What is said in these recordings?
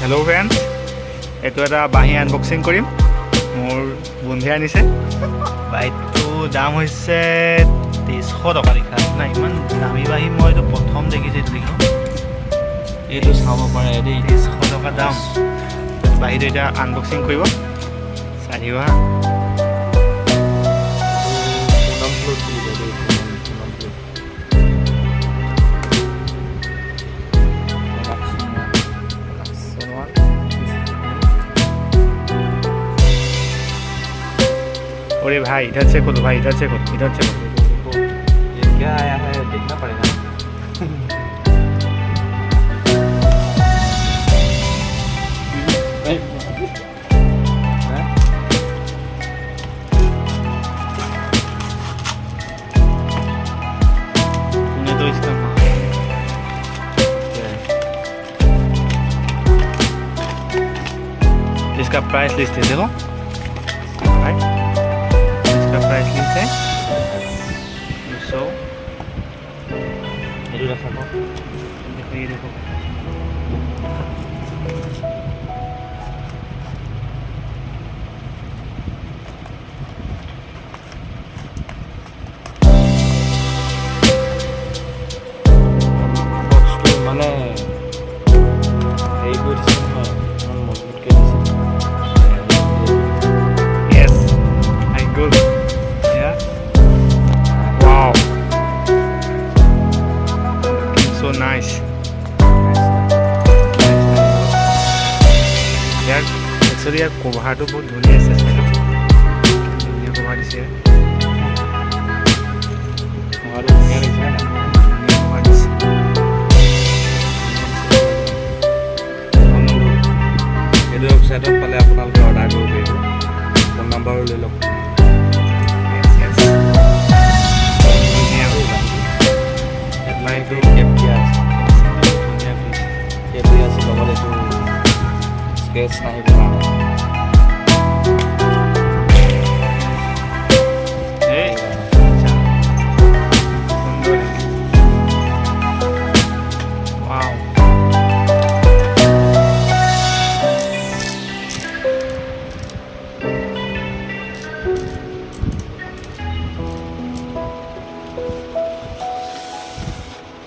Hello' friends, এইটো এটা বাঁহী আনবক্সিং কৰিম। মোৰ বন্ধুৱে আনিছে। বাইকটোৰ দাম হৈছে 2300 টকা লিখা আছে না। ইমান দামী বাঁহী মই এইটো প্ৰথম দেখিছোঁ। এইটো চাব পাৰে দেই, 2300 টকা দাম। বাঁহীটো এতিয়া আনবক্সিং কৰিব, চাই দিব হা। अरे भाई इधर से खोलो, भाई इधर से खोलो, इधर से खोलो। ये क्या आया है देखना पड़ेगा। तूने तो इसका इसका प्राइस लिस्ट है, देखो भाई, इसका प्राइस लिस्ट है 200। देखो ये देखो, বক্সটো মানে হেৰি কৰি দিছে নহয়, ইমান মজবুতকৈ দিছে। yes, I good, yeah, wow, looking so nice. यार एक्चुअली यार कभारটো বহুত ধুনীয়া আছে, ধুনীয়া কভাৰ দিছে, আৰু ধুনীয়া লাগিছে না। ধুনীয়া কভাৰ দিছে। এইটো ৱেবছাইটত পালে আপোনালোকে অৰ্ডাৰ কৰিব পাৰিব। ফোন নম্বৰো লৈ লওক। Yes, ধুনীয়া এইটো কেপ দিয়া আছে, ধুনীয়া কৰিছে। কেপ দিয়া আছে, লগত এইটো স্কেচ নাহিব কাৰণে। এই আচ্ছা, সুন্দৰ। wow,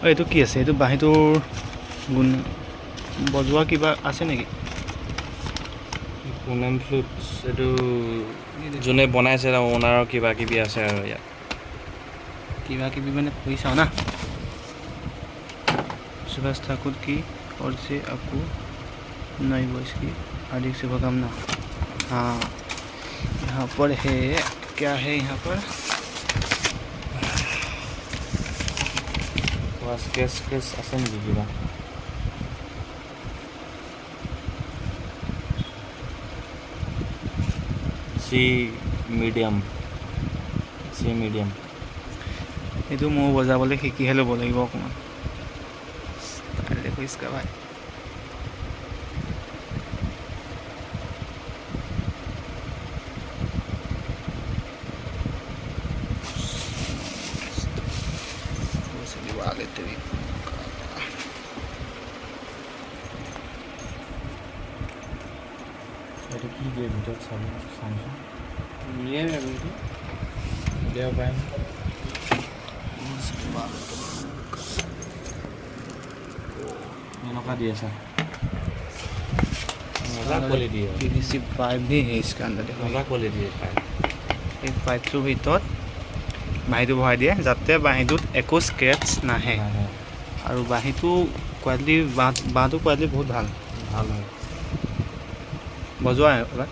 এইটো কি আছে? এইটো বাঁহীটোৰ গুণ বজোৱা কিবা আছে নেকি? পুনেম ফ্লুটছ, এইটো যোনে বনাইছে অ'নাৰৰ কিবা কিবি আছে আৰু ইয়াত। কিবা কিবি মানে পঢ়ি চাওঁ না। सुभाष ठाकुर की ओर से आपको नई वर्ष की हार्दिक शुभकामना। हाँ, यहाँ पर है, क्या है यहाँ पर? স্কেচ আছে নেকি কিবা? C medium. এইটো মই বজাবলৈ শিকিহে ল'ব লাগিব অকণমান। দেখো इसका भाई, এইটো কি দিয়ে ভিতৰত চাব চাওঁচোন। উলিয়াই আৰু এইটো উলিয়াব পাৰিম। এনেকুৱা দি আছে, মজা কোৱালিটি হয়। PVC पाइप भी है इसके अंदर, देखो মজা কোৱালিটি পায়। এই পাইপটোৰ ভিতৰত বাঁহীটো ভৰাই দিয়ে যাতে বাঁহীটোত একো স্ক্ৰেচ নাহে। আৰু বাঁহীটো কোৱালিটি, বাঁহটো কোৱালিটি বহুত ভাল ভাল হয়। বজোৱা এবাৰ।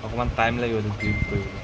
অকণমান টাইম লাগিব এইটো ক্লিক কৰিবলৈ।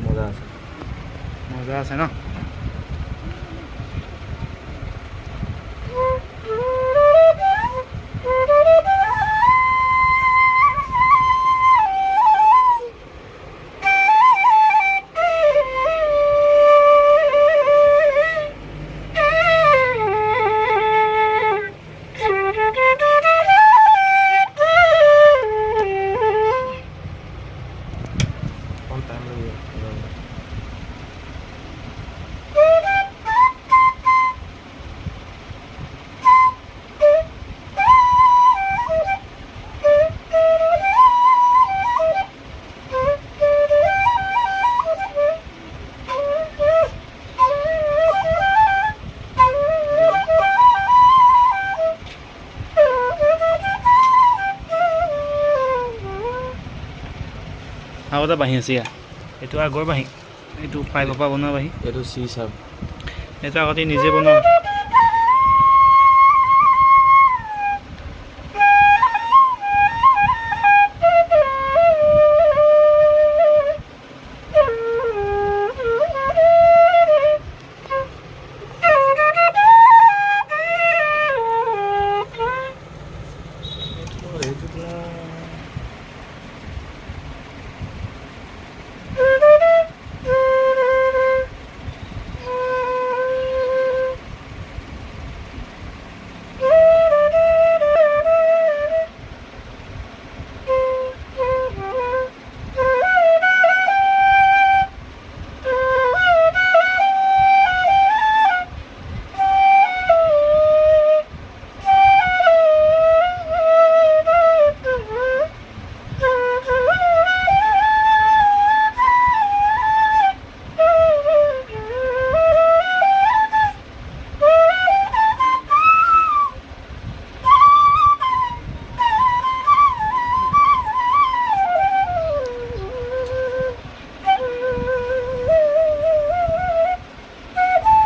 মজা আছে মজা আছে ন অকণ টাইম লাগিব আৰু এটা বাঁহী আছে ইয়াত এইটো আগৰ বাঁহী এইটো পাইপৰ পৰা বনোৱা বাঁহী এইটো চি চাব এইটো আগতে নিজে বনোৱা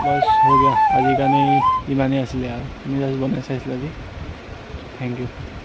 बस हो गया आज কাৰণে ইমানেই আছিলে আৰু তুমি জাষ্ট বনাই চাইছিলা আজি থেংক ইউ